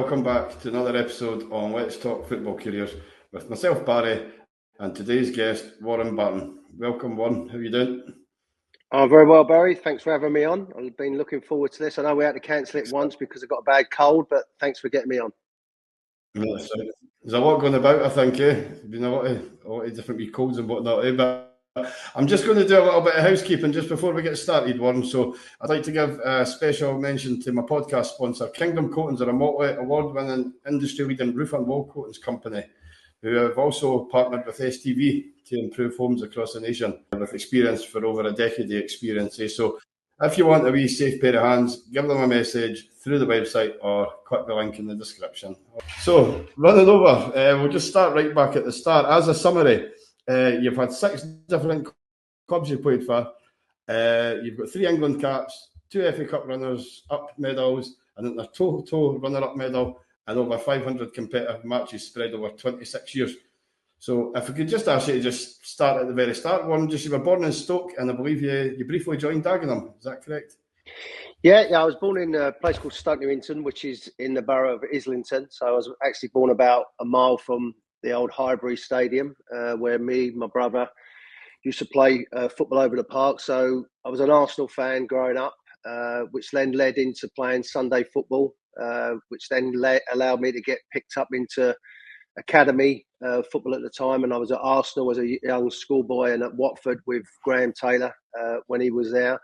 welcome back to another episode on Let's Talk Football Careers with myself, Barry, and today's guest, Warren Barton. Welcome, Warren. How are you doing? I'm very well, Barry. Thanks for having me on. I've been looking forward to this. I know we had to cancel it once because I got a bad cold, but thanks for getting me on. There's a lot going about, I think. There's been a lot of different wee colds and whatnot. But I'm just going to do a little bit of housekeeping just before we get started, Warren. So I'd like to give a special mention to my podcast sponsor. Kingdom Coatings are a award-winning, industry-leading roof and wall coatings company who have also partnered with STV to improve homes across the nation with experience for over a decade of experience. So if you want a wee safe pair of hands, give them a message through the website or click the link in the description. So running over, we'll just start right back at the start. As a summary, you've had 6 different clubs you've played for. You've got 3 England caps, 2 FA Cup runners-up medals, and then a total runner-up medal, and over 500 competitive matches spread over 26 years. So if we could just ask you to just start at the very start, Warren, you were born in Stoke, and I believe you briefly joined Dagenham. Is that correct? Yeah, I was born in a place called Stoke Newington, which is in the borough of Islington. So I was actually born about a mile from the old Highbury Stadium, where my brother used to play football over the park. So I was an Arsenal fan growing up, which then led into playing Sunday football, which then allowed me to get picked up into academy football at the time. And I was at Arsenal as a young schoolboy and at Watford with Graham Taylor when he was there.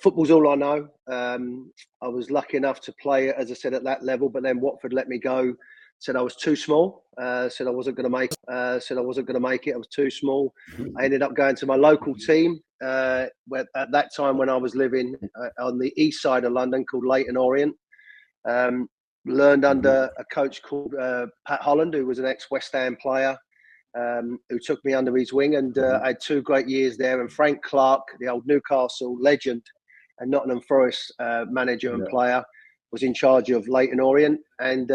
Football's all I know. I was lucky enough to play, as I said, at that level, but then Watford let me go. Said I was too small. Said I wasn't going to make. Said I wasn't going to make it. I was too small. I ended up going to my local team. Where at that time, when I was living on the east side of London, called Leyton Orient. Learned under a coach called Pat Holland, who was an ex-West Ham player, who took me under his wing, and I had 2 great years there. And Frank Clark, the old Newcastle legend and Nottingham Forest manager and player, was in charge of Leyton Orient, and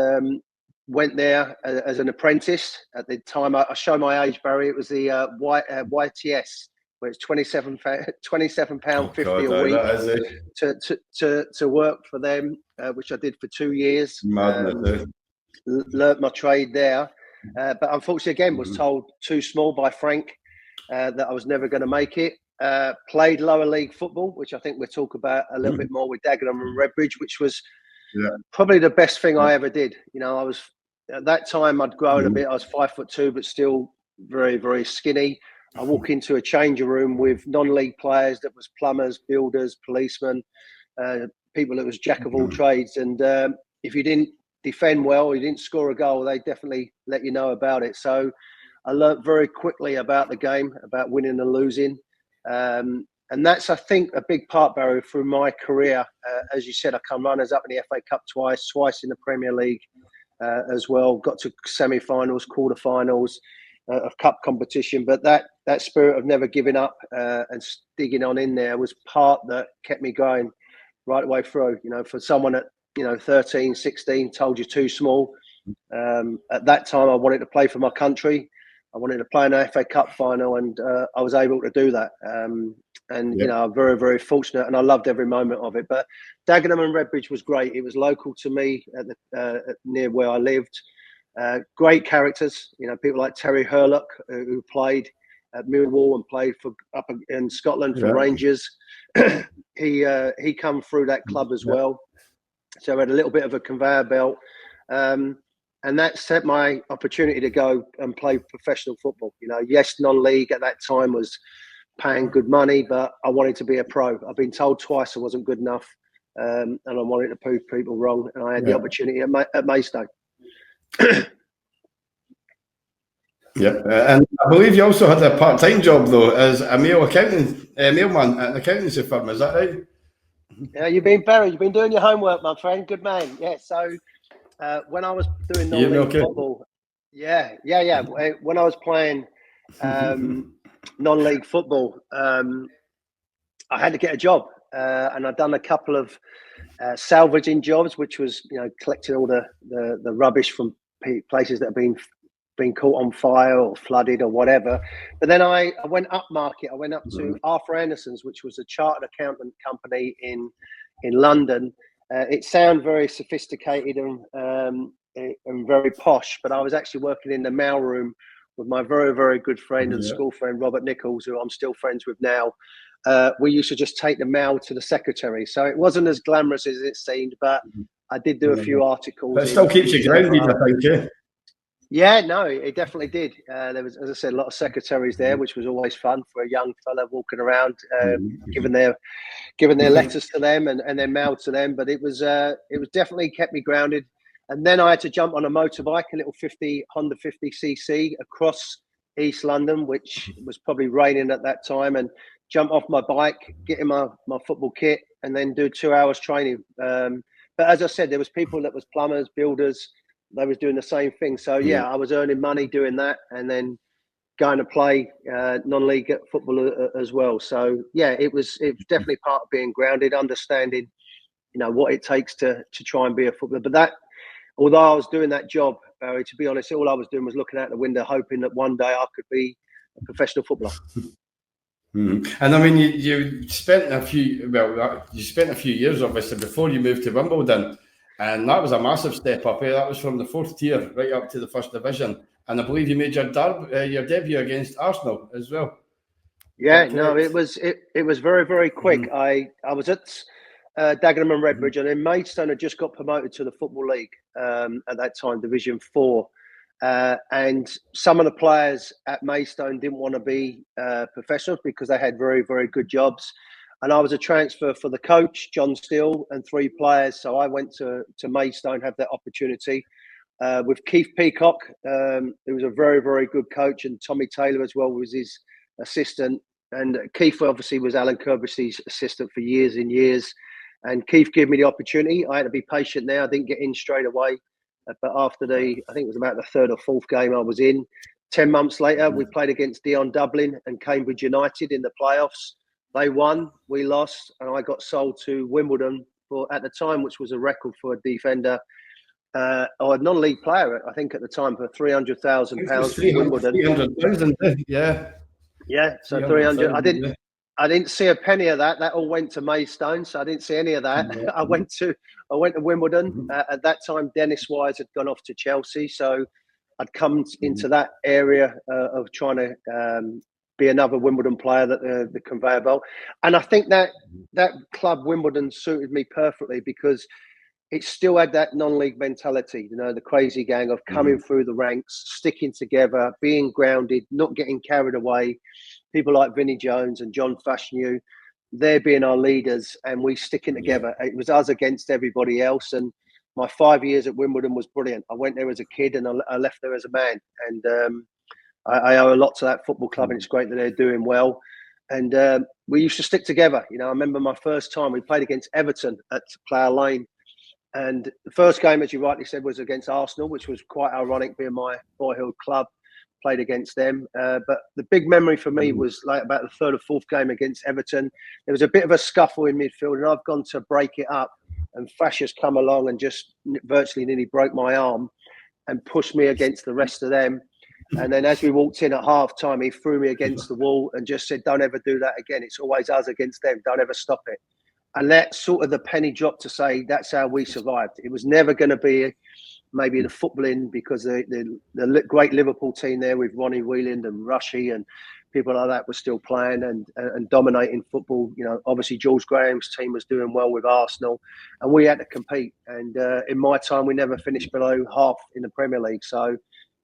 went there as an apprentice. At the time, I show my age, Barry. It was the YTS, where it's £27.50 a week to work for them, which I did for 2 years. Learnt my trade there, but unfortunately, again, was told too small by Frank that I was never going to make it. Played lower league football, which I think we'll talk about a little bit more with Dagenham and Redbridge, which was probably the best thing I ever did. You know, I was at that time I'd grown a bit. I was 5'2", but still very, very skinny. I walk into a changing room with non-league players that was plumbers, builders, policemen, people that was jack of all trades. And if you didn't defend well, you didn't score a goal, they definitely let you know about it. So I learnt very quickly about the game, about winning and losing. And that's, I think, a big part, Barry, through my career. As you said, I come runners up in the FA Cup twice in the Premier League as well. Got to semi-finals, quarter-finals of cup competition. But that spirit of never giving up and digging on in there was part that kept me going right away through. You know, for someone at 13, 16, told you too small. At that time, I wanted to play for my country. I wanted to play in an FA Cup final, and I was able to do that. You know, I'm very, very fortunate, and I loved every moment of it. But Dagenham and Redbridge was great. It was local to me near where I lived. Great characters, you know, people like Terry Hurlock, who played at Millwall and played for up in Scotland for Rangers. He come through that club as well. So I had a little bit of a conveyor belt. And that set my opportunity to go and play professional football. You know, yes, non-league at that time was paying good money, but I wanted to be a pro. I've been told twice I wasn't good enough, and I wanted to prove people wrong. And I had the opportunity at Maidstone. And I believe you also had a part-time job though as a mailman at an accountancy firm. Is that right? Yeah, you've been doing your homework, my friend. Good man. Yeah. So when I was doing non-league football, when I was playing non-league football, I had to get a job, and I'd done a couple of salvaging jobs, which was, you know, collecting all the rubbish from places that have been caught on fire or flooded or whatever. But then I went up market. I went up to Arthur Anderson's, which was a chartered accountant company in London, It sounds very sophisticated and very posh, but I was actually working in the mail room with my very, very good friend and school friend, Robert Nichols, who I'm still friends with now. We used to just take the mail to the secretary. So it wasn't as glamorous as it seemed, but I did do a few articles. But it still keeps you grounded, I think, yeah? Yeah, no, it definitely did. There was, as I said, a lot of secretaries there, which was always fun for a young fella walking around, giving their letters to them and their mail to them. But it was definitely kept me grounded. And then I had to jump on a motorbike, a little Honda 50cc across East London, which was probably raining at that time, and jump off my bike, get in my football kit, and then do 2 hours training. But as I said, there was people that was plumbers, builders. They was doing the same thing. So yeah, I was earning money doing that, and then going to play non-league football as well. So yeah, it was definitely part of being grounded, understanding, what it takes to try and be a footballer. But that, although I was doing that job, Barry, to be honest, all I was doing was looking out the window, hoping that one day I could be a professional footballer. And I mean, you spent a few years obviously before you moved to Wimbledon, and that was a massive step up. That was from the 4th tier right up to the 1st division, and I believe you made your debut against Arsenal as well. Yeah, no, it was very, very quick. I was at Dagenham and Redbridge, and then Maidstone had just got promoted to the Football League at that time, Division 4. And some of the players at Maidstone didn't want to be professionals because they had very, very good jobs. And I was a transfer for the coach, John Steele, and 3 players. So I went to Maidstone, had that opportunity with Keith Peacock, who was a very, very good coach, and Tommy Taylor as well was his assistant. And Keith obviously was Alan Kirby's assistant for years and years. And Keith gave me the opportunity. I had to be patient there. I didn't get in straight away. But after I think it was about the 3rd or 4th game I was in, 10 months later, we played against Dion Dublin and Cambridge United in the playoffs. They won, we lost, and I got sold to Wimbledon for, at the time, which was a record for a defender, or a non-league player, I think at the time, for £300,000 for Wimbledon. 300,000, yeah. Yeah, so 300. I didn't see a penny of that. That all went to Maidstone, so I didn't see any of that. Yeah. I went to Wimbledon. At that time, Dennis Wise had gone off to Chelsea, so I'd come into that area of trying to be another Wimbledon player, that the conveyor belt. And I think that club Wimbledon suited me perfectly because it still had that non-league mentality, the crazy gang of coming through the ranks, sticking together, being grounded, not getting carried away. People like Vinnie Jones and John Fashanu, they're being our leaders, and we sticking together. It was us against everybody else. And my 5 years at Wimbledon was brilliant. I went there as a kid and I left there as a man. And I owe a lot to that football club, and it's great that they're doing well. And we used to stick together. I remember my first time we played against Everton at Plough Lane. And the first game, as you rightly said, was against Arsenal, which was quite ironic, being my boyhood club. Played against them. But the big memory for me was like about the 3rd or 4th game against Everton. There was a bit of a scuffle in midfield, and I've gone to break it up, and Fasher's come along and just virtually nearly broke my arm and pushed me against the rest of them. And then as we walked in at half time, he threw me against the wall and just said, "Don't ever do that again. It's always us against them. Don't ever stop it." And that sort of the penny dropped to say, that's how we survived. It was never going to be maybe the footballing, because the great Liverpool team there with Ronnie Wheeland and Rushy and people like that were still playing and dominating football. Obviously George Graham's team was doing well with Arsenal, and we had to compete. And in my time, we never finished below half in the Premier League. So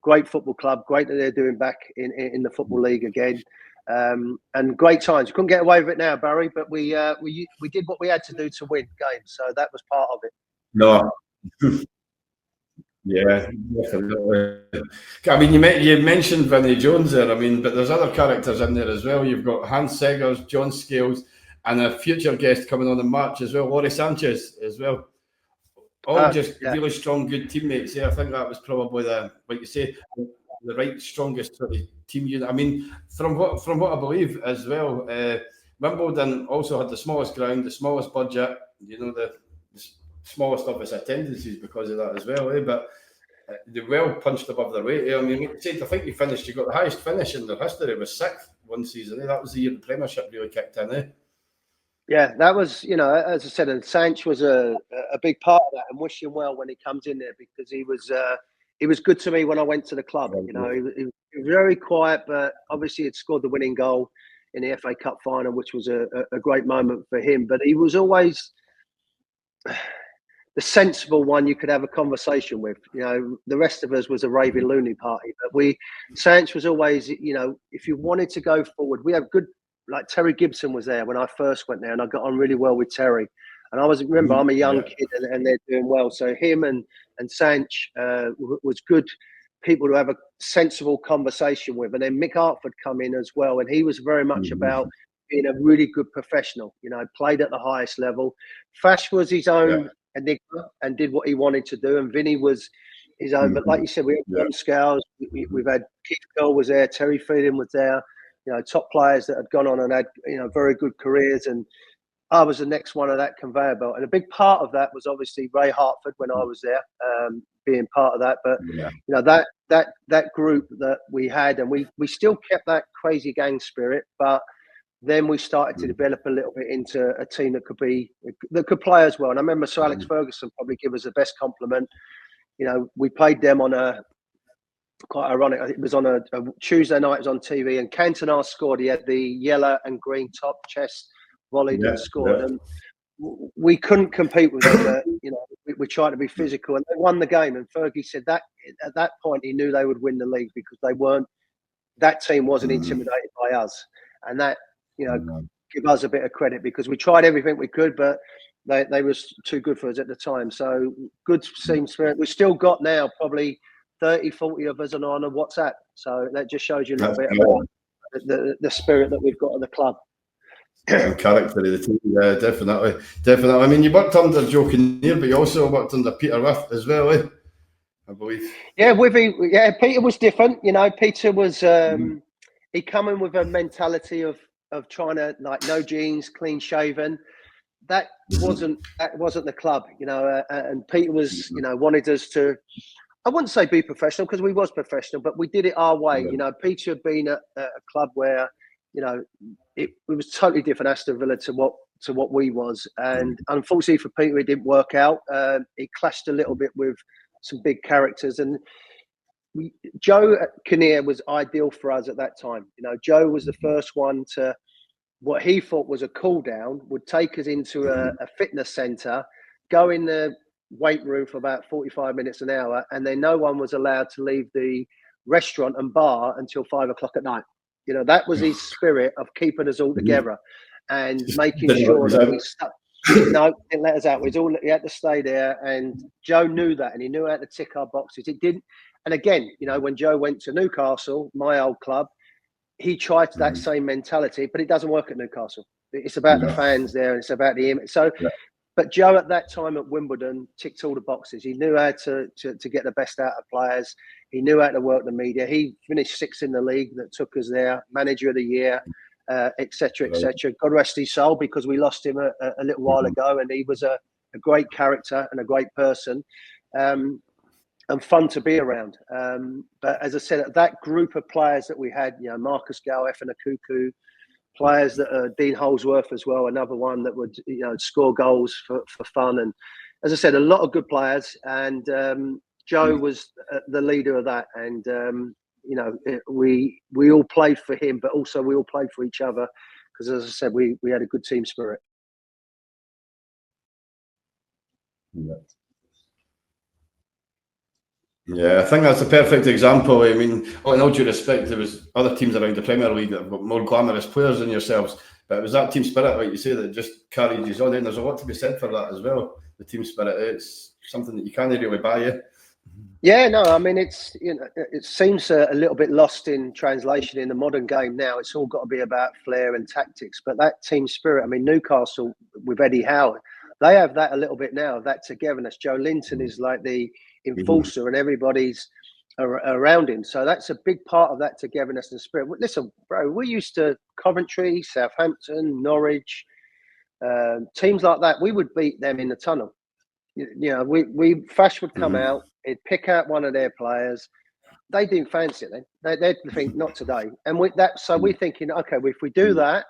great football club, great that they're doing back in the Football League again. And great times. We couldn't get away with it now, Barry, but we did what we had to do to win games. So that was part of it. No. Yeah, definitely. I mean, you mentioned Vinnie Jones there. I mean, but there's other characters in there as well. You've got Hans Seggers, John Scales, and a future guest coming on in March as well, Laurie Sanchez as well. All just really strong, good teammates. Yeah, I think that was probably like you say, the right strongest sort of team unit. I mean, from what I believe as well, Wimbledon also had the smallest ground, the smallest budget. The smallest of its attendances because of that as well, But they well punched above their weight. I mean, I think you got the highest finish in their history. It was 6th one season. That was the year the Premiership really kicked in. Yeah, that was, as I said, and Sanch was a big part of that, and wish him well when he comes in there, because he was good to me when I went to the club. He was very quiet, but obviously he'd scored the winning goal in the FA Cup final, which was a great moment for him. But he was always the sensible one you could have a conversation with. The rest of us was a raving loony party, but Sanch was always, if you wanted to go forward, we have good. Like Terry Gibson was there when I first went there, and I got on really well with Terry. And remember, I'm a young kid, and they're doing well. So him and Sanch was good people to have a sensible conversation with. And then Mick Hartford come in as well, and he was very much about being a really good professional. Played at the highest level. Fash was his own enigma and did what he wanted to do, and Vinny was his own. But like you said, we had Scales. We've had Keith Curl was there, Terry Phelan was there. Top players that had gone on and had, very good careers. And I was the next one of that conveyor belt. And a big part of that was obviously Ray Hartford when I was there, being part of that. But, that group that we had, and we still kept that crazy gang spirit, but then we started to develop a little bit into a team that could play as well. And I remember Sir Alex Ferguson probably give us the best compliment. We played them on quite ironic. It was on a Tuesday night. It was on TV, and Cantona scored. He had the yellow and green top, chest volleyed and scored. And we couldn't compete with them. We tried to be physical, and they won the game. And Fergie said that at that point he knew they would win the league, because that team wasn't intimidated by us, and that give us a bit of credit, because we tried everything we could, but they was too good for us at the time. So good team spirit. We've still got now probably 30, 40 of us are on a WhatsApp. So that just shows you a little bit about the spirit that we've got at the club. And character of the team, definitely. I mean, you worked under Joe Kinnear, but you also worked under Peter Wiff as well, I believe. Yeah, Peter was different. Peter was he come in with a mentality of trying to, like, no jeans, clean shaven. That wasn't the club, and Peter was, wanted us to, I wouldn't say be professional, because we was professional, but we did it our way. Peter had been at a club where, it was totally different, Aston Villa, to what we was. And unfortunately for Peter, it didn't work out. It clashed a little bit with some big characters. And Joe Kinnear was ideal for us at that time. Joe was the first one to, what he thought was a cool down, would take us into a fitness centre, go in the weight room for about 45 minutes, an hour, and then no one was allowed to leave the restaurant and bar until 5 o'clock at night. That was his spirit of keeping us all together and making sure that we stuck. No, didn't let us out. He had to stay there, and Joe knew that, and he knew how to tick our boxes. It didn't. And again, when Joe went to Newcastle, my old club, he tried that same mentality, but it doesn't work at Newcastle. It's about the fans there, and it's about the image. So, but Joe at that time at Wimbledon ticked all the boxes. He knew how to get the best out of players. He knew how to work the media. He finished 6th in the league that took us there, manager of the year, etc., etc. God rest his soul, because we lost him a little while ago, and he was a great character and a great person, and fun to be around. But as I said, that group of players that we had, Marcus Gow, Effin Akuku, players that Dean Holsworth as well, another one that would score goals for fun. And as I said, a lot of good players, and Joe was the leader of that. And we all played for him, but also we all played for each other, because as I said, we had a good team spirit. Yeah, I think that's a perfect example. I mean, in all due respect, there was other teams around the Premier League that have got more glamorous players than yourselves, but it was that team spirit, like you say, that just carried you on. And there's a lot to be said for that as well. The team spirit, it's something that you can't really buy. Yeah, no, I mean, it's it seems a little bit lost in translation in the modern game now. It's all got to be about flair and tactics, but that team spirit. I mean, Newcastle with Eddie Howe, they have that a little bit now. That togetherness. Joe Linton is like the enforcer, and everybody's around him. So that's a big part of that togetherness and spirit. Listen, bro, we used to Coventry, Southampton, Norwich, teams like that. We would beat them in the tunnel. Fash would come out. He'd pick out one of their players. They didn't fancy it then. They'd think, not today. And we're thinking, okay, well, if we do that,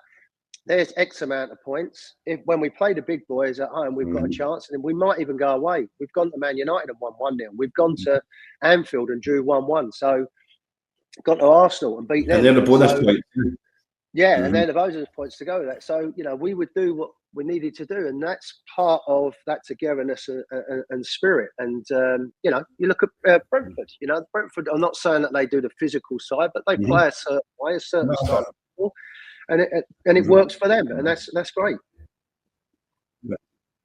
there's X amount of points. When we play the big boys at home, we've got a chance, and we might even go away. We've gone to Man United and won 1-0. We've gone to Anfield and drew 1-1. So gone to Arsenal and beat them. And they're the bonus points. Yeah, and they're the bonus points to go with that. So, you know, we would do what we needed to do, and that's part of that togetherness and spirit. And you know, you look at Brentford. You know, Brentford. I'm not saying that they do the physical side, but they play a certain way, a certain style of football, and it works for them, and that's great.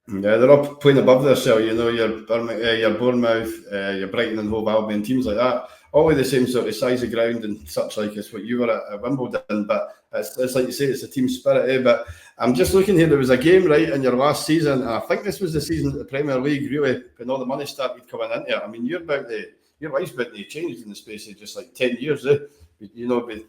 Yeah, they're all playing above themselves. You know, your Bournemouth, your Brighton and Hove Albion, teams like that, all with the same sort of size of ground and such like as what you were at Wimbledon. But it's like you say, it's a team spirit, eh? But I'm just looking here. There was a game right in your last season, and I think this was the season that the Premier League really, when all the money started coming into it. I mean, your life's about to change in the space of just like 10 years, eh? You know, with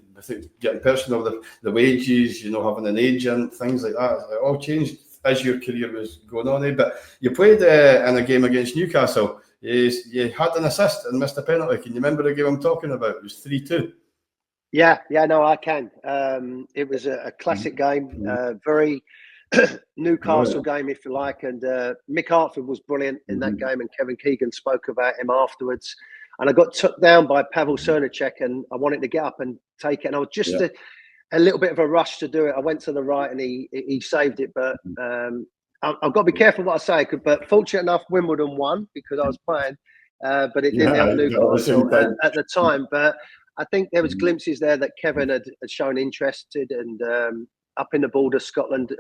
getting personal, the wages, you know, having an agent, things like that, it all changed as your career was going on, eh? But you played in a game against Newcastle. You had an assist and missed a penalty. Can you remember the game I'm talking about? It was 3-2. Yeah, no, I can. It was a classic game, very Newcastle game, if you like. And Mick Hartford was brilliant in that game, and Kevin Keegan spoke about him afterwards. And I got took down by Pavel Srnicek, and I wanted to get up and take it. And I was just a little bit of a rush to do it. I went to the right, and he saved it. But I've got to be careful what I say. But fortunate enough, Wimbledon won because I was playing. But it didn't help Newcastle at the time. But I think there was glimpses there that Kevin had shown interested, and up in the border, Scotland,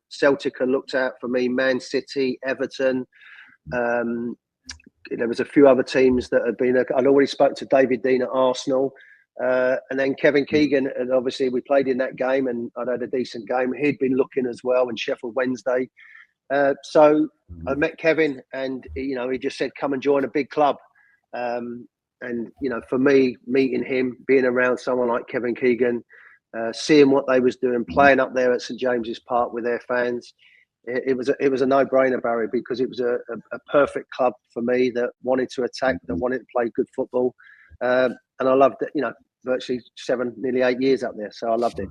Celtic had looked out for me, Man City, Everton. There was a few other teams that had been. I'd already spoke to David Dean at Arsenal, and then Kevin Keegan. And obviously, we played in that game, and I'd had a decent game. He'd been looking as well in Sheffield Wednesday. So I met Kevin, and you know, he just said, "Come and join a big club." And you know, for me, meeting him, being around someone like Kevin Keegan, seeing what they was doing, playing up there at St James's Park with their fans. It was a no-brainer, Barry, because it was a perfect club for me that wanted to attack, that wanted to play good football, and I loved it. You know, virtually 7, nearly 8 years up there, so I loved it.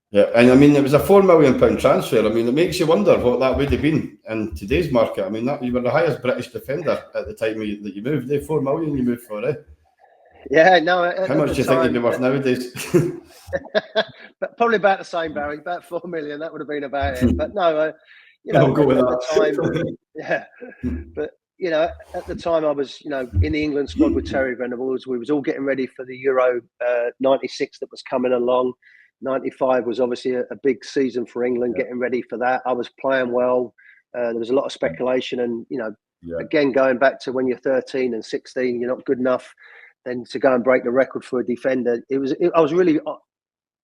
Yeah, and I mean, it was a £4 million transfer. I mean, it makes you wonder what that would have been in today's market. I mean, you were the highest British defender at the time that you moved. £4 million you moved for, eh? Yeah, no. How much do you think you'd be worth nowadays? But probably about the same, Barry. About 4 million. That would have been about it. But no, you know, I'll go with at that. the time, yeah. But you know, at the time, I was, you know, in the England squad with Terry Venables. We was all getting ready for the Euro '96 that was coming along. '95 was obviously a big season for England, getting ready for that. I was playing well. There was a lot of speculation, and you know, again, going back to when you're 13 and 16, you're not good enough. Then to go and break the record for a defender, I was really, you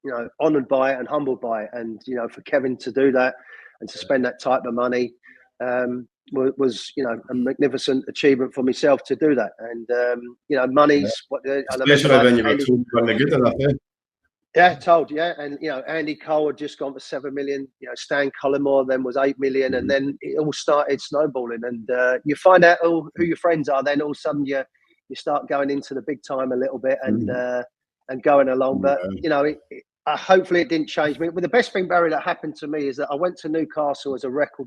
know, honoured by it and humbled by it. And you know, for Kevin to do that and to spend that type of money was, you know, a magnificent achievement for myself to do that. And you know, money's what. Especially when you were good enough, eh? Yeah, told, yeah. And, you know, Andy Cole had just gone for 7 million. You know, Stan Collymore then was 8 million. And then it all started snowballing. And you find out who your friends are. Then all of a sudden you start going into the big time a little bit and going along. But, you know, hopefully it didn't change me. But the best thing, Barry, that happened to me is that I went to Newcastle as a record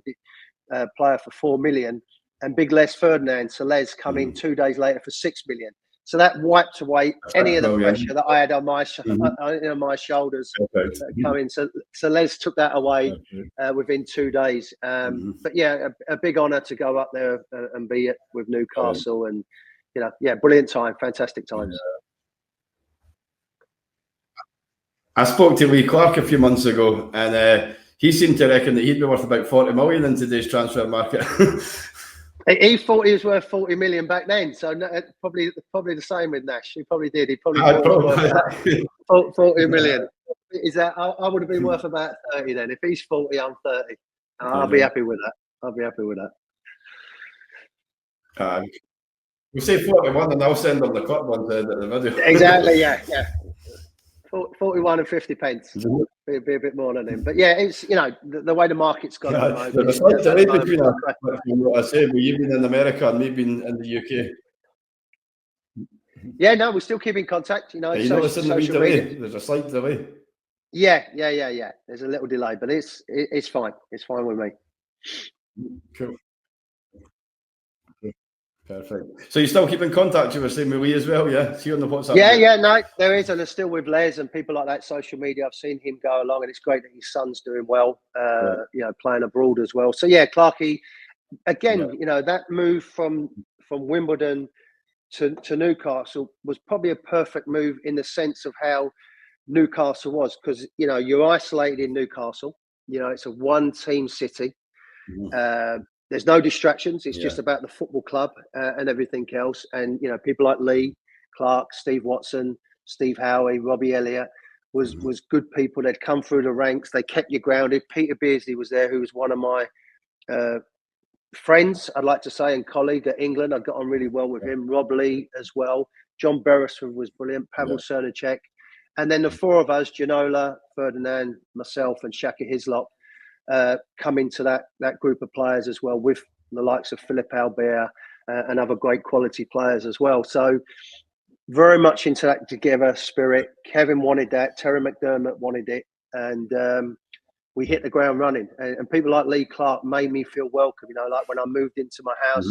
player for 4 million. And big Les Ferdinand, Les, come in 2 days later for 6 million. So that wiped away any of the pressure that I had on my my shoulders coming. So Les took that away within 2 days. But yeah, a big honour to go up there and be with Newcastle, and you know, yeah, brilliant time, fantastic times. I spoke to Lee Clark a few months ago, and he seemed to reckon that he'd be worth about 40 million in today's transfer market. He thought he was worth 40 million back then, so probably the same with Nash. He probably did. He probably worth 40 million. Is that? I would have been worth about 30 then. If he's 40, I'm 30. I'll be happy with that. We say 41, and I'll send them the cut one to the video. Exactly. Yeah. 41 and 50 pence. Be a bit more than him, but yeah, it's, you know, the way the market's gone. There's a slight delay between what I say, but you've been in America and we've been in the UK. Yeah, no, we still keep in contact. You know, you notice in the wee delay? There's a slight delay. Yeah. There's a little delay, but it's fine. It's fine with me. Cool. Perfect. So you still keep in contact, you were saying with Lee as well, yeah? See on the WhatsApp? Yeah, no, there is, and I'm still with Les and people like that, social media. I've seen him go along, and it's great that his son's doing well, you know, playing abroad as well. So yeah, Clarkey, again, you know, that move from Wimbledon to Newcastle was probably a perfect move in the sense of how Newcastle was, because, you know, you're isolated in Newcastle. You know, it's a one-team city. There's no distractions. It's just about the football club and everything else. And, you know, people like Lee, Clark, Steve Watson, Steve Howie, Robbie Elliott was good people. They'd come through the ranks. They kept you grounded. Peter Beardsley was there, who was one of my friends, I'd like to say, and colleague at England. I got on really well with him. Rob Lee as well. John Beresford was brilliant. Pavel Cernacek. And then the four of us, Ginola, Ferdinand, myself, and Shaka Hislop, come into that group of players as well, with the likes of Philippe Albert and other great quality players as well. So very much into that together spirit. Kevin wanted that. Terry McDermott wanted it. And we hit the ground running. And people like Lee Clark made me feel welcome. You know, like when I moved into my house,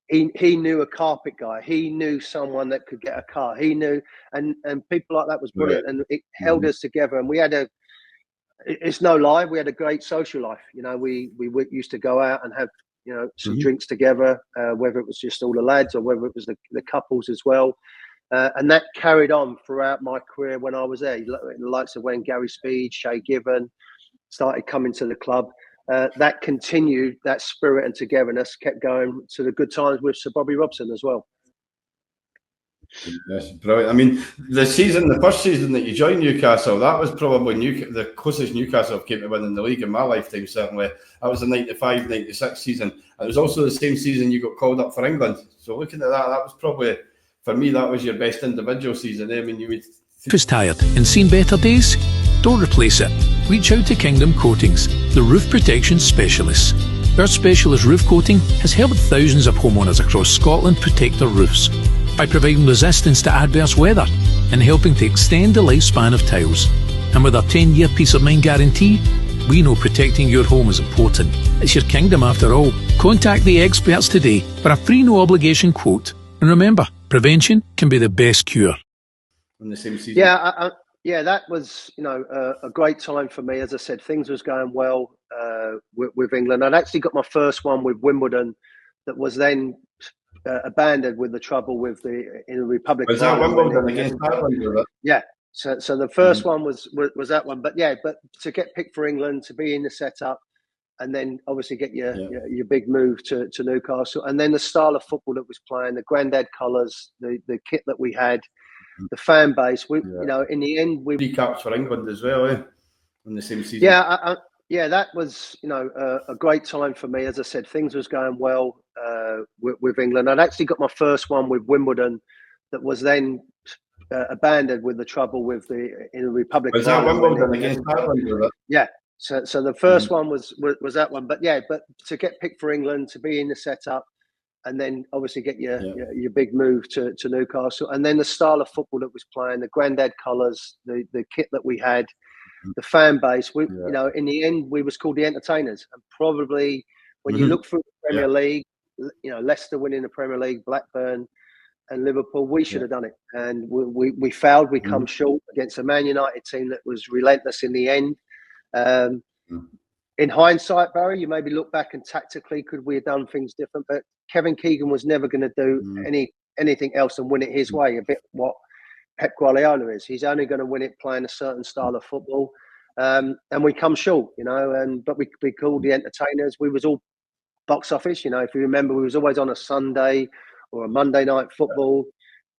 he knew a carpet guy. He knew someone that could get a car. He knew, and people like that was brilliant. And it held us together. And we had it's no lie, we had a great social life. You know, we used to go out and have, you know, some drinks together, whether it was just all the lads or whether it was the couples as well. And that carried on throughout my career when I was there. The likes of when Gary Speed, Shay Given started coming to the club. That continued, that spirit and togetherness kept going to the good times with Sir Bobby Robson as well. Yes, brilliant. I mean, the first season that you joined Newcastle, that was probably the closest Newcastle came to winning the league in my lifetime, certainly. That was the 95-96 season. And it was also the same season you got called up for England. So looking at that was probably, for me, that was your best individual season. I mean, you would... If it's tired and seen better days, don't replace it. Reach out to Kingdom Coatings, the roof protection specialists. Our specialist roof coating has helped thousands of homeowners across Scotland protect their roofs by providing resistance to adverse weather and helping to extend the lifespan of tiles. And with our 10-year peace of mind guarantee, we know protecting your home is important. It's your kingdom after all. Contact the experts today for a free no obligation quote. And remember, prevention can be the best cure. In the same season. Yeah, that was, you know, a great time for me. As I said, things was going well with England. I'd actually got my first one with Wimbledon that was then abandoned with the trouble with in the Republic. Was that Wimbledon against Ireland? Yeah. So the first one was that one. But to get picked for England, to be in the setup, and then obviously get your big move to Newcastle, and then the style of football that was playing, the grandad colours, the kit that we had, the fan base. You know, in the end, we 3 caps for England as well, in the same season. Yeah, that was, you know, a great time for me. As I said, things was going well with England. I'd actually got my first one with Wimbledon that was then abandoned with the trouble with in the Republic. Was that Wimbledon against Ireland? Yeah. So the first one was that one. But to get picked for England, to be in the setup, and then obviously get your big move to Newcastle, and then the style of football that was playing, the grandad colours, the kit that we had, the fan base. You know, in the end, we was called the Entertainers, and probably when you look through the Premier League, you know, Leicester winning the Premier League, Blackburn and Liverpool, we should have done it, and we failed. We come short against a Man United team that was relentless in the end. In hindsight, Barry, you maybe look back and tactically, could we have done things different? But Kevin Keegan was never going to do anything else and win it his way. A bit what Pep Guardiola is. He's only going to win it playing a certain style of football, and we come short, you know. But we called the Entertainers. We was all box office, you know. If you remember, we was always on a Sunday or a Monday night football.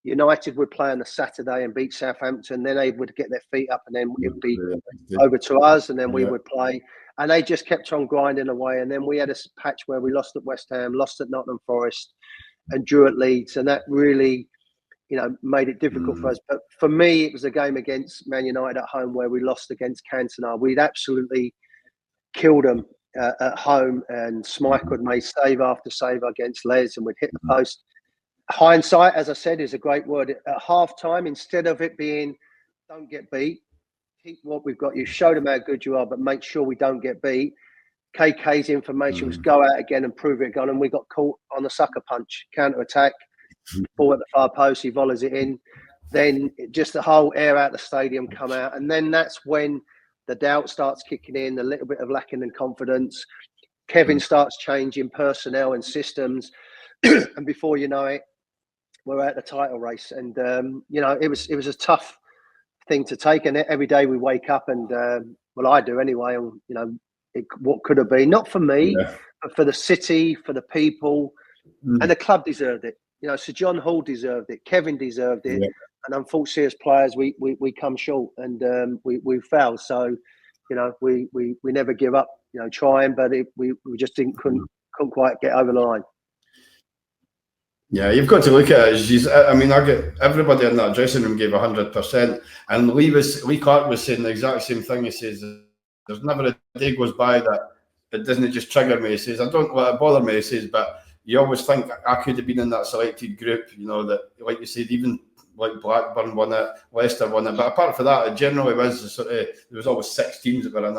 United would play on a Saturday and beat Southampton. Then they would get their feet up, and then it would be over to us, and then we would play. And they just kept on grinding away. And then we had a patch where we lost at West Ham, lost at Nottingham Forest, and drew at Leeds. And that really, you know, made it difficult for us. But for me, it was a game against Man United at home where we lost against Cantona. We'd absolutely killed them at home, and Smyke had made save after save against Les, and we'd hit the post. hindsight, as I said, is a great word. At half-time, instead of it being don't get beat, keep what we've got. You show them how good you are, but make sure we don't get beat. KK's information was go out again and prove it again, and we got caught on the sucker punch, counter-attack, ball at the far post, he volleys it in. Then just the whole air out the stadium come out, and then that's when the doubt starts kicking in, a little bit of lacking in confidence. Kevin starts changing personnel and systems, and before you know it, we're at the title race. And you know, it was a tough thing to take. And every day we wake up, and well, I do anyway. And you know, what could have been, not for me, but for the city, for the people, and the club deserved it. You know, Sir John Hall deserved it. Kevin deserved it. Yeah. And unfortunately, as players, we come short, and we fell. So, you know, we never give up. You know, trying, but we just couldn't quite get over the line. Yeah, you've got to look at it. I mean, I get everybody in that dressing room gave 100%, and Lee Clark was saying the exact same thing. He says, "There's never a day goes by that it doesn't just trigger me." He says, "I don't let it bother me." He says, "But you always think I could have been in that selected group." You know, that, like you said, even like Blackburn won it, Leicester won it, but apart from that, it generally was sort of, there was always 6 teams that were in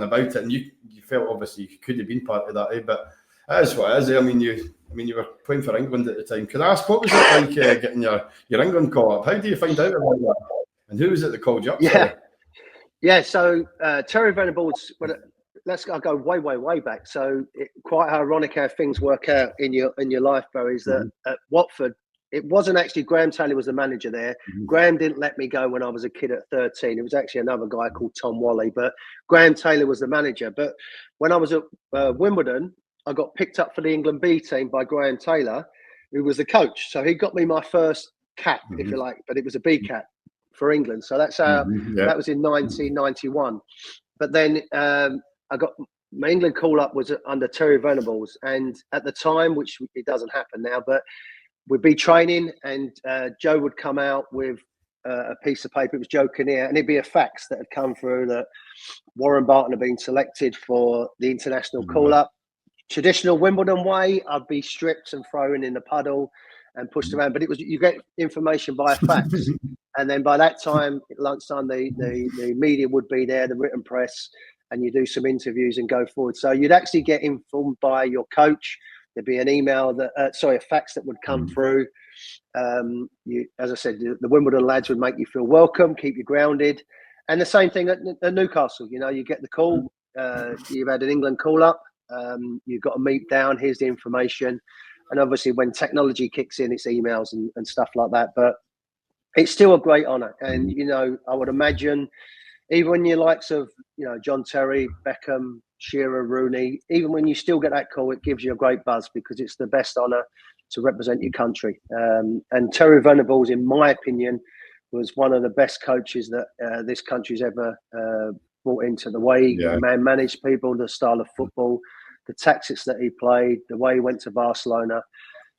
about it, and you felt obviously you could have been part of that, but that is what it is. I mean, you were playing for England at the time. Can I ask, what was it like getting your England call up? How do you find out about that? And who was it that called you up? Yeah. So Terry Venables. I'll go way back. So quite ironic how things work out in your life, Barry. Is that at Watford, it wasn't actually Graham Taylor was the manager there. Graham didn't let me go when I was a kid at 13. It was actually another guy called Tom Wally, but Graham Taylor was the manager. But when I was at Wimbledon, I got picked up for the England B team by Graham Taylor, who was the coach. So he got me my first cap, if you like, but it was a B cap for England. So that's how that was in 1991. But then I got my England call up was under Terry Venables, and at the time, which it doesn't happen now, but we'd be training, and Joe would come out with a piece of paper. It was Joe Kinnear, and it'd be a fax that had come through that Warren Barton had been selected for the international call-up. Traditional Wimbledon way, I'd be stripped and thrown in the puddle and pushed around. But it was, you get information by a fax, and then by that time, at lunchtime, the media would be there, the written press, and you do some interviews and go forward. So you'd actually get informed by your coach. There'd be an email a fax that would come through. As I said, the Wimbledon lads would make you feel welcome, keep you grounded. And the same thing at Newcastle. You know, you get the call, you've had an England call up, you've got to meet down, here's the information. And obviously when technology kicks in, it's emails and stuff like that. But it's still a great honour. And, you know, I would imagine, even when your likes of, you know, John Terry, Beckham, Shearer, Rooney, even when you still get that call, it gives you a great buzz because it's the best honour to represent your country. And Terry Venables, in my opinion, was one of the best coaches that this country's ever brought into. The way he managed people, the style of football, the tactics that he played, the way he went to Barcelona,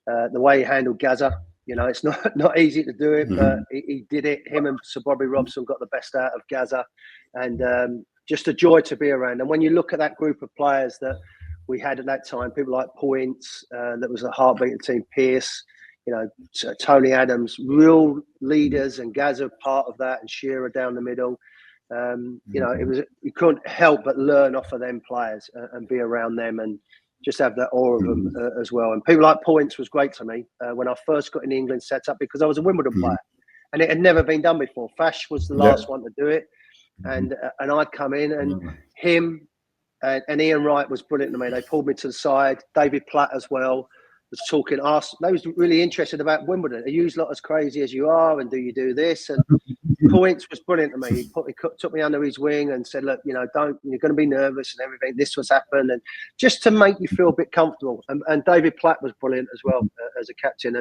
the way he handled Gaza. You know, it's not easy to do it, but he did it. Him and Sir Bobby Robson got the best out of Gaza, and just a joy to be around. And when you look at that group of players that we had at that time, people like Points, that was a heartbeat of the team, Pearce, you know, Tony Adams, real leaders, and Gaza part of that, and Shearer down the middle. You know, you couldn't help but learn off of them players and be around them and just have that awe of them as well. And people like Points was great to me when I first got in the England setup, because I was a Wimbledon player and it had never been done before. Fash was the last one to do it. And I'd come in, and him and Ian Wright was brilliant to me. They pulled me to the side. David Platt as well was talking. They was really interested about Wimbledon. Are you lot as crazy as you are, and do you do this? And Points was brilliant to me. He took me under his wing and said, look, you know, you're going to be nervous and everything. This was happened, and just to make you feel a bit comfortable. And David Platt was brilliant as well as a captain.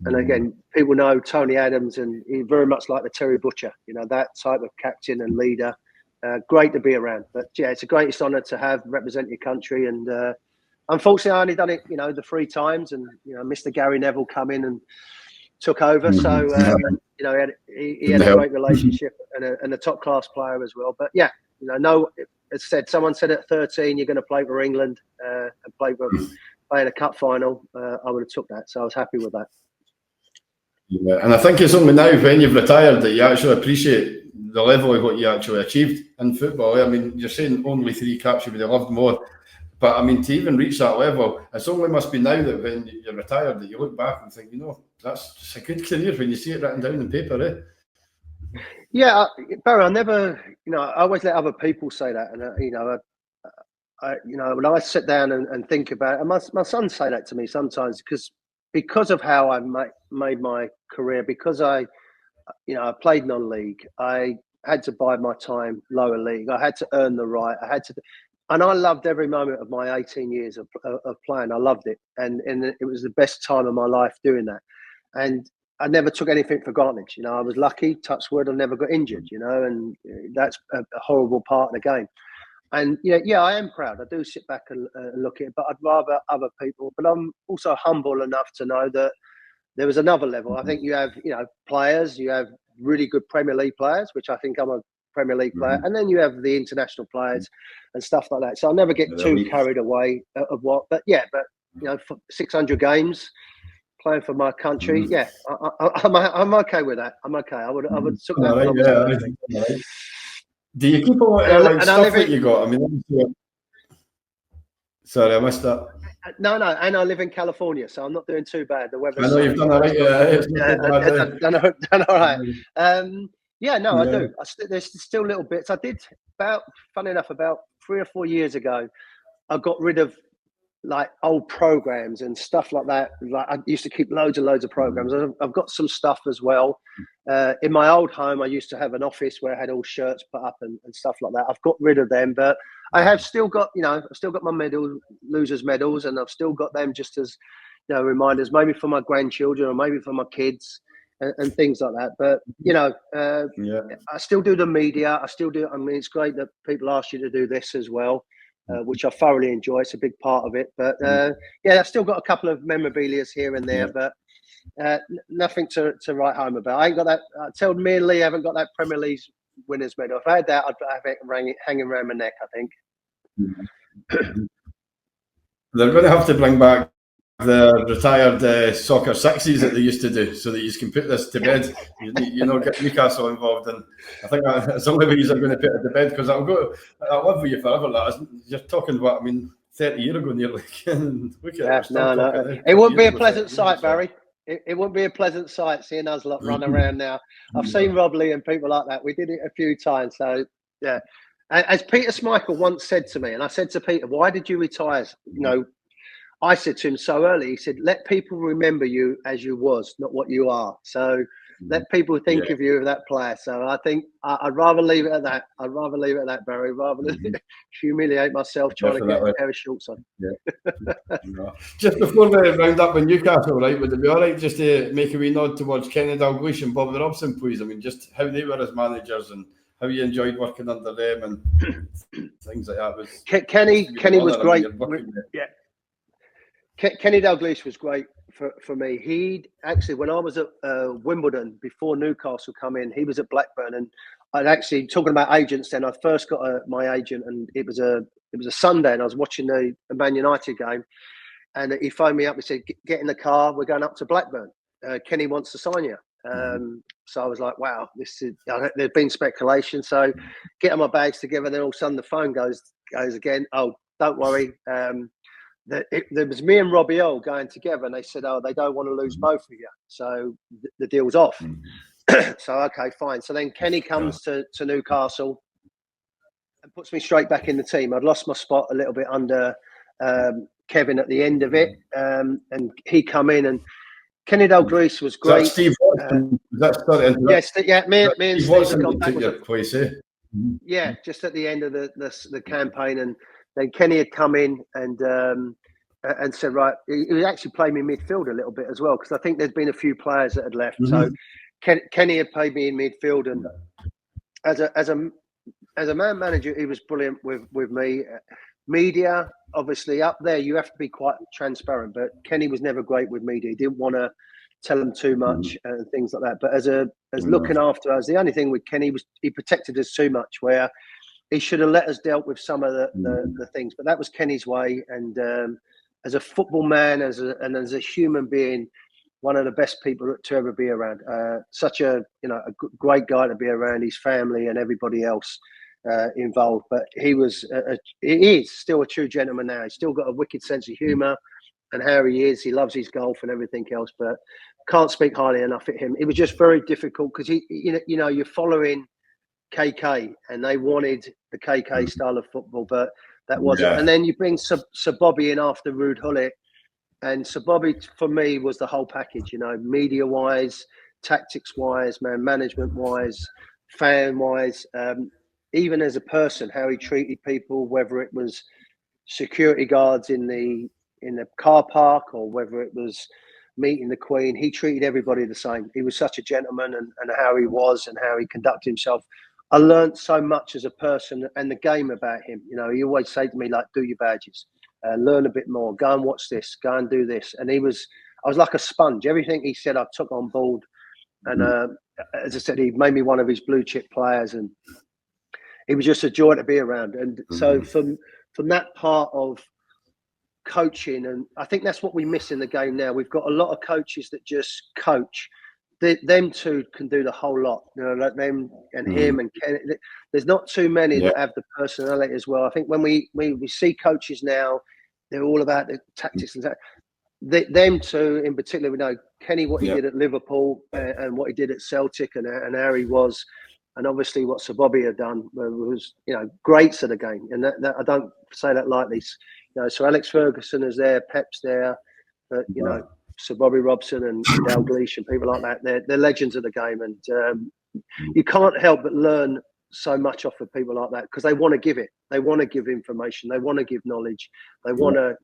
And again, people know Tony Adams, and he very much like the Terry Butcher, you know, that type of captain and leader. Great to be around. But yeah, it's a greatest honour to represent your country. And unfortunately, I only done it, you know, the 3 times. And, you know, Mr. Gary Neville come in and took over. So, you know, he had a great relationship and a top class player as well. But yeah, you know, as said, someone said at 13, you're going to play for England and play in a cup final. I would have took that. So I was happy with that. Yeah, and I think it's only now when you've retired that you actually appreciate the level of what you actually achieved in football. I mean, you're saying only 3 caps, you would have loved more. But I mean, to even reach that level, it's only must be now that when you're retired that you look back and think, that's just a good career when you see it written down in paper, eh? Yeah, Barry, I never, I always let other people say that. And, when I sit down and think about it, and my sons say that to me sometimes because of how I made my career, because I played non-league, I had to bide my time lower league. I had to earn the right. And I loved every moment of my 18 years of playing. I loved it. And it was the best time of my life doing that. And I never took anything for granted. I was lucky, touch wood, I never got injured, and that's a horrible part of the game. And I am proud. I do sit back and look at it, but I'd rather other people. But I'm also humble enough to know that there was another level. I think you have, players, you have really good Premier League players, which I think I'm a Premier League player. And then you have the international players and stuff like that. So I'll never get too carried away of what, but 600 games playing for my country. I'm okay with that. I'm okay. I would took that. Right. Do you keep a lot of stuff that you got? I mean, sorry, I missed that. No, and I live in California, so I'm not doing too bad. The weather. I know you've done all right. Done all right. I do. There's still little bits. I did funny enough, about 3 or 4 years ago, I got rid of like old programs and stuff like that. Like I used to keep loads of programs. I've got some stuff as well. In my old home, I used to have an office where I had all shirts put up and stuff like that. I've got rid of them, but I have still got, I've still got my losers medals, and I've still got them just as, reminders, maybe for my grandchildren or maybe for my kids and things like that. But, I still do the media. I still do. I mean, it's great that people ask you to do this as well. Which I thoroughly enjoy. It's a big part of it. But I've still got a couple of memorabilias here and there, but nothing to write home about. I ain't got that. I tell me and Lee, I haven't got that Premier League winners medal. If I had that, I'd have it hanging around my neck, I think. They're going to have to bring back the retired soccer sixes that they used to do, so that you can put this to bed. Get Newcastle involved, and I think that's the only way you're going to put it to bed, because I'll live with you forever. You're talking about, 30 years ago nearly. It wouldn't be a pleasant sight, Barry. It wouldn't be a pleasant sight seeing us lot run around now. I've seen Rob Lee and people like that. We did it a few times, so yeah. As Peter Schmeichel once said to me, and I said to Peter, "Why did you retire?" I said to him so early, he said, "Let people remember you as you was, not what you are. So let people think of you as that player." So I think I'd rather leave it at that. I'd rather leave it at that, Barry, rather than humiliate myself trying to get a pair of shorts on. Yeah. Just before we round up with Newcastle, right, would it be all right just to make a wee nod towards Kenny Dalglish and Bobby Robson, please? Just how they were as managers and how you enjoyed working under them and things like that. Kenny was great. Kenny Dalglish was great for me. He'd actually, when I was at Wimbledon before Newcastle come in, he was at Blackburn, and I'd actually, talking about agents then, I first got my agent, and it was a Sunday, and I was watching the Man United game, and he phoned me up and said, "Get in the car, we're going up to Blackburn. Kenny wants to sign you." So I was like, wow, there's been speculation. So getting my bags together, and then all of a sudden the phone goes again. "Oh, don't worry. There was me and Robbie Earl going together, and they said, "Oh, they don't want to lose both of you, so the deal's off." So okay, fine. So then Kenny comes to Newcastle and puts me straight back in the team. I'd lost my spot a little bit under Kevin at the end of it, and he come in, and Kenny Dalglish was great. Is that Steve Watson? Yes, me and Steve Watson got took your place, eh? Yeah, just at the end of the campaign, and then Kenny had come in and said, right, he actually played me midfield a little bit as well, because I think there'd been a few players that had left. So Kenny had played me in midfield, and as a man manager, he was brilliant with me. Media, obviously, up there, you have to be quite transparent, but Kenny was never great with media. He didn't want to tell them too much and things like that. But as looking after us, the only thing with Kenny was he protected us too much, where he should have let us dealt with some of the things. But that was Kenny's way. And as a football man, as a human being, one of the best people to ever be around. Such a great guy to be around, his family and everybody else involved. But he is still a true gentleman now. He's still got a wicked sense of humour, and how he is. He loves his golf and everything else. But can't speak highly enough of him. It was just very difficult because you're following KK, and they wanted the KK style of football, but that wasn't. And then you bring Sir Bobby in after Ruud Gullit. And Sir Bobby, for me, was the whole package, media-wise, tactics-wise, man management-wise, fan-wise, even as a person, how he treated people, whether it was security guards in the car park or whether it was meeting the Queen. He treated everybody the same. He was such a gentleman, and how he was and how he conducted himself. I learned so much as a person and the game about him. He always said to me, like, do your badges. Learn a bit more, go and watch this, go and do this. And I was like a sponge. Everything he said I took on board, and as I said, he made me one of his blue chip players, and he was just a joy to be around. And so from that part of coaching, and I think that's what we miss in the game now. We've got a lot of coaches that just coach. Them two can do the whole lot, like them and him and Ken. There's not too many that have the personality as well. I think when we see coaches now, they're all about the tactics and that. Them two in particular, we know Kenny, what he did at Liverpool and what he did at Celtic, and how he was, and obviously what Sir Bobby had done was greats of the game. And that I don't say that lightly. So Alex Ferguson is there, Pep's there, but Sir Bobby Robson and Dalglish and people like that, they're legends of the game, and you can't help but learn so much off of people like that, because they want to give it. They want to give information. They want to give knowledge. They want to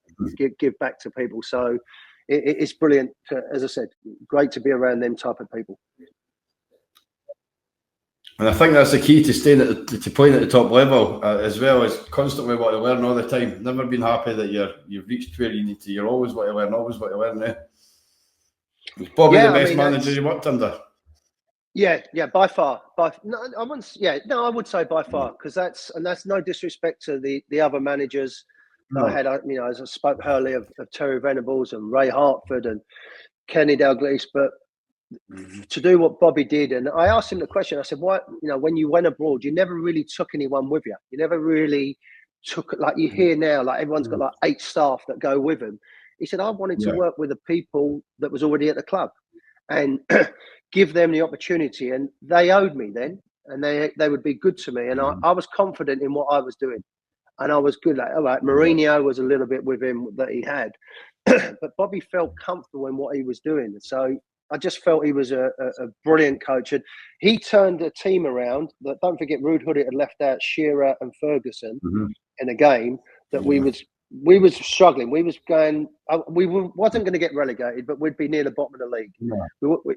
give back to people. So it's brilliant. As I said, great to be around them type of people. And I think that's the key to staying to playing at the top level, as well as constantly want to learn all the time. Never been happy that you've reached where you need to. You're always want to learn, always want to learn. Was Bobby the best manager you worked under? Yeah, by far. I would say by far, because that's no disrespect to the other managers that I had. As I spoke earlier of Terry Venables and Ray Hartford and Kenny Dalglish, but to do what Bobby did, and I asked him the question. I said, "Why? When you went abroad, you never really took anyone with you. You never really took, like you hear now, like everyone's got like 8 staff that go with them." He said, "I wanted to work with the people that was already at the club, and give them the opportunity, and they owed me then, and they would be good to me, and I was confident in what I was doing, and I was good at it. All right, Mourinho was a little bit with him that he had, but Bobby felt comfortable in what he was doing, so I just felt he was a brilliant coach, and he turned a team around. That, don't forget, Ruud Gullit had left out Shearer and Ferguson in a game that we was struggling. We was going. Wasn't going to get relegated, but we'd be near the bottom of the league.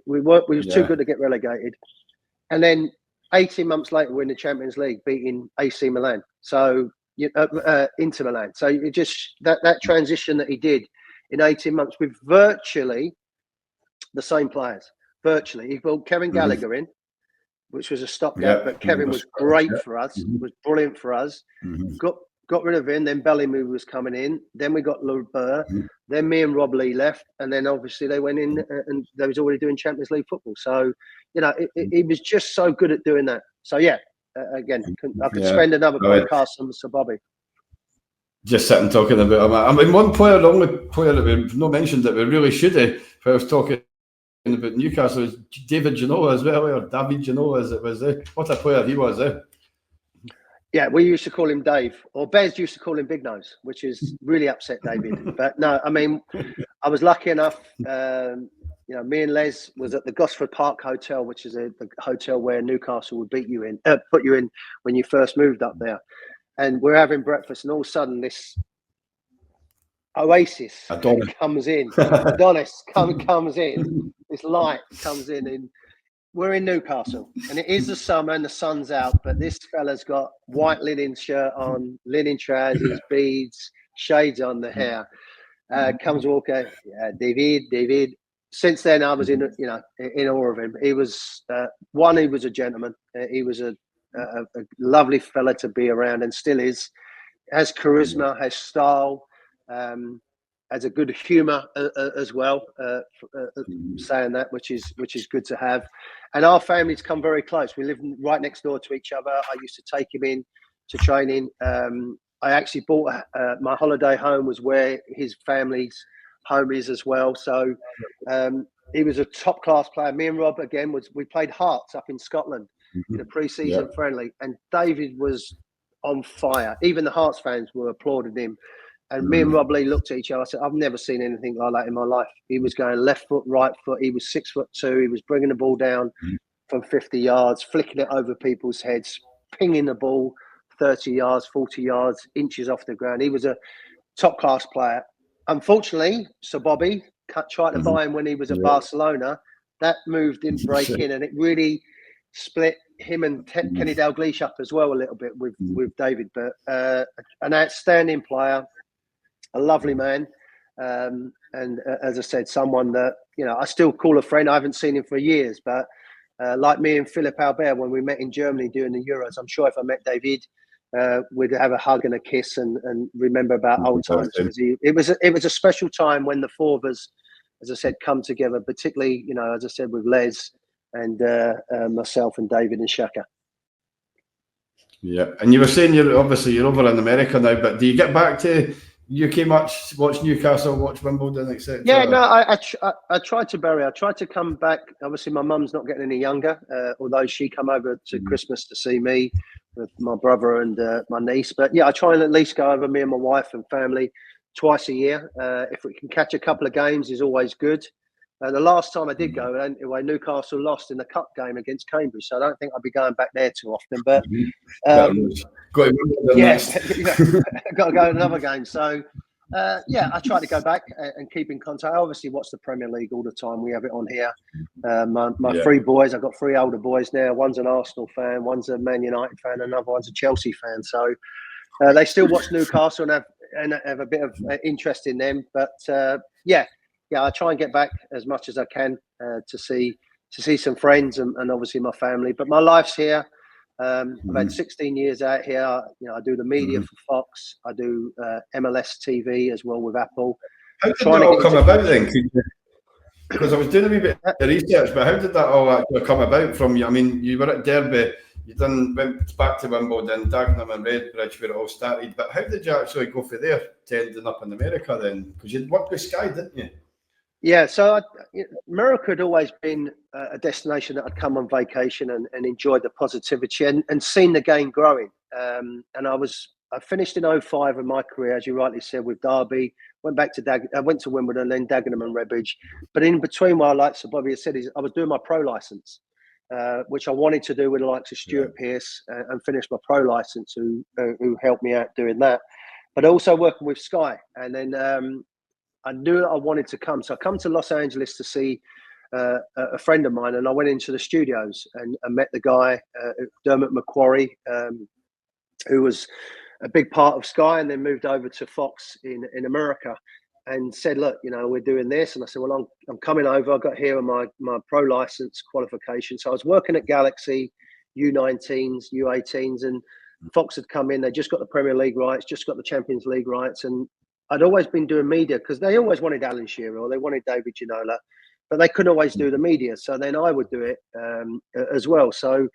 We was too good to get relegated. And then 18 months later, we're in the Champions League, beating AC Milan. So Inter Milan. So it just that transition that he did in 18 months with virtually the same players. Virtually, he brought Kevin Gallagher in, which was a stopgap, but Kevin was great for us. Was brilliant for us. Got rid of him, then Bellamy was coming in, then we got Lubber, then me and Rob Lee left, and then obviously they went in and they was already doing Champions League football. So, he was just so good at doing that. So, again, I could spend another podcast on Sir Bobby. Just sitting talking about him. I mean, one player, the only player that we've not mentioned that we really should have, if I was talking about Newcastle, is David Ginola as well, or David Ginola as it was. What a player he was. Yeah, we used to call him Dave, or Bez used to call him Big Nose, which is really upset David. But no, I mean, I was lucky enough. Me and Les was at the Gosford Park Hotel, which is the hotel where Newcastle would put you in when you first moved up there. And we're having breakfast, and all of a sudden this oasis comes in. Adonis comes in. This light comes in, and we're in Newcastle, and it is the summer and the sun's out, but this fella's got white linen shirt on, linen trousers, beads, shades on the hair. Comes walking, David. Since then, I was in awe of him. He was he was a gentleman. He was a lovely fella to be around, and still is. Has charisma, has style. has a good humour as well, saying that, which is good to have. And our families come very close. We live right next door to each other. I used to take him in to training. I actually bought my holiday home was where his family's home is as well. So he was a top class player. Me and Rob again we played Hearts up in Scotland in a pre-season friendly, and David was on fire. Even the Hearts fans were applauding him. And me and Rob Lee looked at each other. I said, I've never seen anything like that in my life. He was going left foot, right foot. He was 6'2". He was bringing the ball down from 50 yards, flicking it over people's heads, pinging the ball 30 yards, 40 yards, inches off the ground. He was a top-class player. Unfortunately, Sir Bobby tried to buy him when he was at Barcelona. That move didn't break in, and it really split him and Kenny Dalglish up as well a little bit with David. But an outstanding player, a lovely man, and as I said, someone that I still call a friend. I haven't seen him for years, but like me and Philippe Albert when we met in Germany during the Euros, I'm sure if I met David, we'd have a hug and a kiss and remember about old times. It was a special time when the four of us, as I said, come together. Particularly, as I said, with Les and myself and David and Shaka. Yeah, and you were saying you're over in America now, but do you get back to UK much? Watch Newcastle, watch Wimbledon, etc. Yeah, no, I tried to, Barry. I tried to come back. Obviously, my mum's not getting any younger, although she come over to Christmas to see me with my brother and my niece. But yeah, I try and at least go over, me and my wife and family, twice a year. If we can catch a couple of games, is always good. The last time I did go, anyway, Newcastle lost in the cup game against Cambridge, so I don't think I'll be going back there too often. But got to go another game. So I try to go back and keep in contact. I obviously watch the Premier League all the time. We have it on here. My three boys, I've got three older boys now. One's an Arsenal fan, one's a Man United fan, another one's a Chelsea fan. So they still watch Newcastle and have a bit of interest in them. But I try and get back as much as I can to see some friends and obviously my family. But my life's here. I've had 16 years out here. I do the media for Fox. I do MLS TV as well with Apple. How did that all come about then? Because I was doing a wee bit of research, but how did that all actually come about from you? I mean, you were at Derby, you went back to Wimbledon, Dagenham and Redbridge where it all started. But how did you actually go for there to ending up in America then? Because you'd worked with Sky, didn't you? Yeah, so America had always been a destination that I'd come on vacation and enjoyed the positivity and seen the game growing. And I finished in 2005 in my career, as you rightly said, with Derby. Went back to I went to Wimbledon, then Dagenham and Redbridge. But in between, what I like Sir Bobby has said is I was doing my pro license, which I wanted to do with the likes of Stuart Pearce and finish my pro license, who helped me out doing that. But also working with Sky, and then. I knew that I wanted to come. So I come to Los Angeles to see a friend of mine, and I went into the studios and met the guy, Dermot McQuarrie, who was a big part of Sky and then moved over to Fox in America, and said, look, we're doing this. And I said, well, I'm coming over. I got here on my pro license qualification. So I was working at Galaxy, U19s, U18s, and Fox had come in. They just got the Premier League rights, just got the Champions League rights. And I'd always been doing media because they always wanted Alan Shearer or they wanted David Ginola, but they couldn't always do the media. So then I would do it as well. So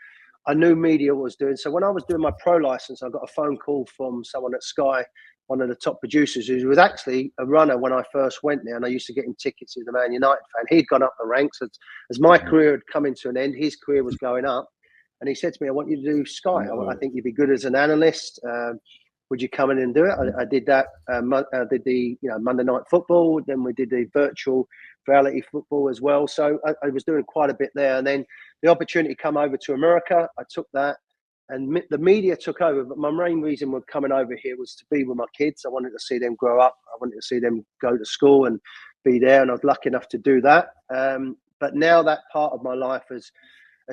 I knew media was doing. So when I was doing my pro license, I got a phone call from someone at Sky, one of the top producers, who was actually a runner when I first went there. And I used to get him tickets as a Man United fan. He'd gone up the ranks. As my career had come into an end, his career was going up. And he said to me, I want you to do Sky. I think you'd be good as an analyst. Would you come in and do it? I did that. I did the Monday Night Football. Then we did the virtual reality football as well. So I was doing quite a bit there. And then the opportunity come over to America. I took that, and the media took over. But my main reason for coming over here was to be with my kids. I wanted to see them grow up. I wanted to see them go to school and be there. And I was lucky enough to do that. But now that part of my life has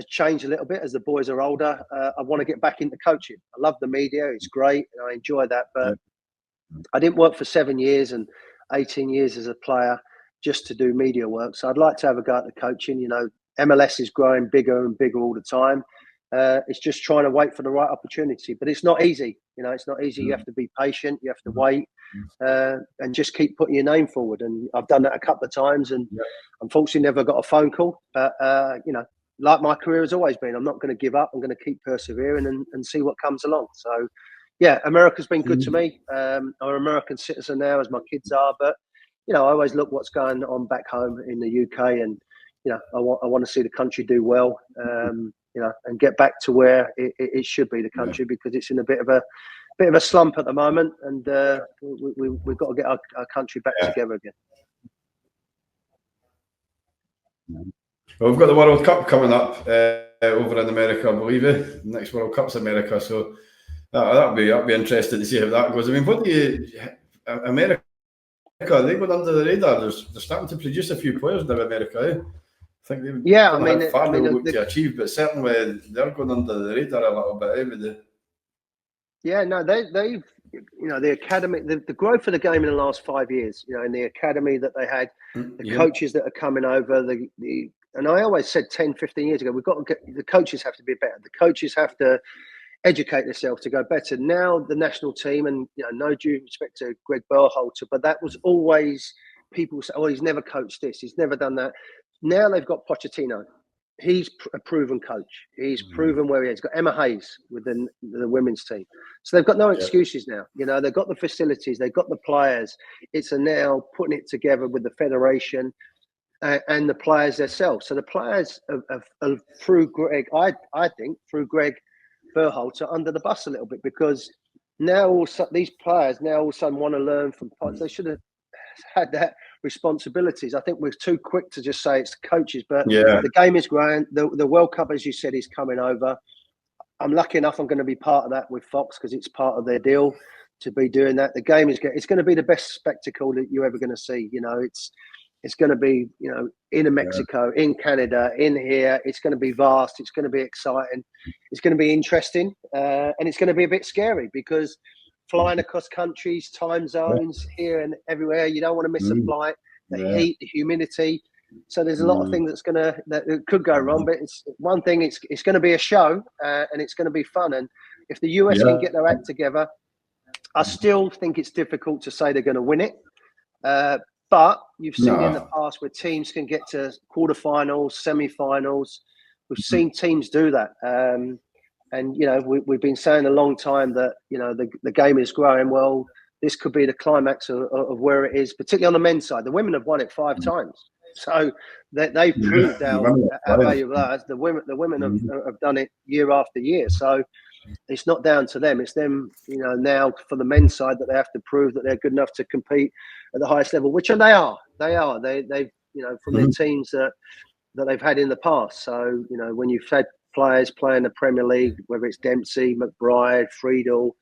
changed a little bit as the boys are older. I want to get back into coaching. I love the media. It's great. And I enjoy that. But I didn't work for 7 years and 18 years as a player just to do media work. So I'd like to have a go at the coaching. MLS is growing bigger and bigger all the time. It's just trying to wait for the right opportunity. But it's not easy. You know, it's not easy. You have to be patient. You have to wait and just keep putting your name forward. And I've done that a couple of times, and unfortunately never got a phone call. But, you know, like my career has always been, I'm not going to give up. I'm going to keep persevering and see what comes along. So, yeah, America's been good to me. I'm an American citizen now, as my kids are. But, you know, I always look what's going on back home in the UK, and, you know, I want to see the country do well. You know, and get back to where it should be, the country, because it's in a bit of a slump at the moment, and we've got to get our country back together again. Well, we've got the World Cup coming up over in America, I believe it. Next World Cup's America, so that'll be interesting to see how that goes. I mean, what do you America? They go under the radar. They're starting to produce a few players now, America. Eh? I think they look to achieve, but certainly they're going under the radar a little bit. Yeah, no, they've you know, the academy, the growth of the game in the last 5 years. You know, in the academy that they had, the coaches that are coming over, and I always said 10, 15 years ago, we've got to get the coaches have to be better. The coaches have to educate themselves to go better. Now the national team, and you know, no due respect to Greg Berhalter, but that was always people say, oh, he's never coached this, he's never done that. Now they've got Pochettino. He's a proven coach. He's proven where he is. He's got Emma Hayes with the women's team. So they've got no excuses now. You know, they've got the facilities, they've got the players. It's now putting it together with the federation and the players themselves. So the players have through Greg, I think, through Greg Berhalter under the bus a little bit, because now also these players now all of a sudden want to learn from Poch. They should have had that responsibilities. I think we're too quick to just say it's the coaches, but the game is growing. The World Cup, as you said, is coming over. I'm lucky enough I'm going to be part of that with Fox, because it's part of their deal to be doing that. The game it's going to be the best spectacle that you're ever going to see. You know, it's going to be, you know, in Mexico, in Canada, in here. It's going to be vast. It's going to be exciting. It's going to be interesting, and it's going to be a bit scary, because flying across countries, time zones, here and everywhere. You don't want to miss a flight. The heat, the humidity. So there's a lot of things that could go wrong. But it's one thing. It's going to be a show, and it's going to be fun. And if the US can get their act together, I still think it's difficult to say they're going to win it. But you've seen in the past where teams can get to quarterfinals, semi-finals. We've seen teams do that. And, you know, we've been saying a long time that, you know, the game is growing. Well, this could be the climax of where it is, particularly on the men's side. The women have won it 5 times. So they've proved how valuable that is. The women have done it year after year. So it's not down to them. It's them, you know, now for the men's side that they have to prove that they're good enough to compete at the highest level, which they are. They've, you know, from their teams that they've had in the past. So, you know, when you've had players playing the Premier League, whether it's Dempsey, McBride, Friedel,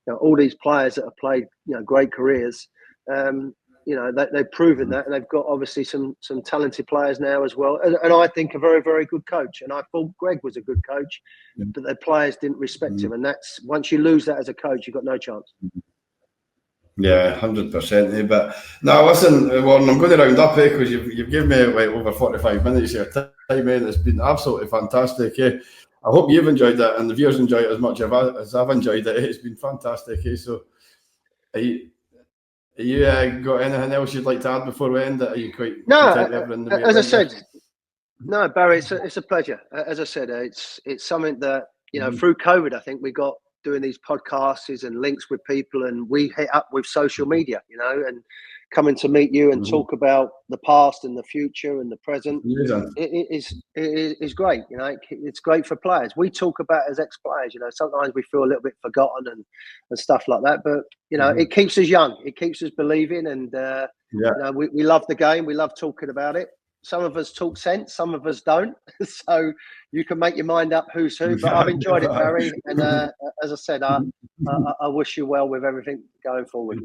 you know, all these players that have played, you know, great careers, you know, they've proven that, and they've got obviously some talented players now as well. And I think a very, very good coach. And I thought Greg was a good coach, but the players didn't respect him. And that's, once you lose that as a coach, you've got no chance. Yeah, 100%. But now, listen, Warren, I'm going to round up here, because you've given me like over 45 minutes here time, and it's been absolutely fantastic. I hope you've enjoyed it, and the viewers enjoy it as much as I've enjoyed it. It's been fantastic. So, are you got anything else you'd like to add before we end it? Are you quite content? As I said, no, Barry, it's a pleasure. As I said, it's something that, you know, through COVID, I think we got doing these podcasts and links with people, and we hit up with social media, you know, and coming to meet you and talk about the past and the future and the present. It is great. You know, it's great for players. We talk about it as ex-players, you know, sometimes we feel a little bit forgotten and stuff like that, but you know, it keeps us young. It keeps us believing, and you know, we love the game. We love talking about it. Some of us talk sense, some of us don't. So you can make your mind up who's who. But I've enjoyed it, Barry. And as I said, I wish you well with everything going forward.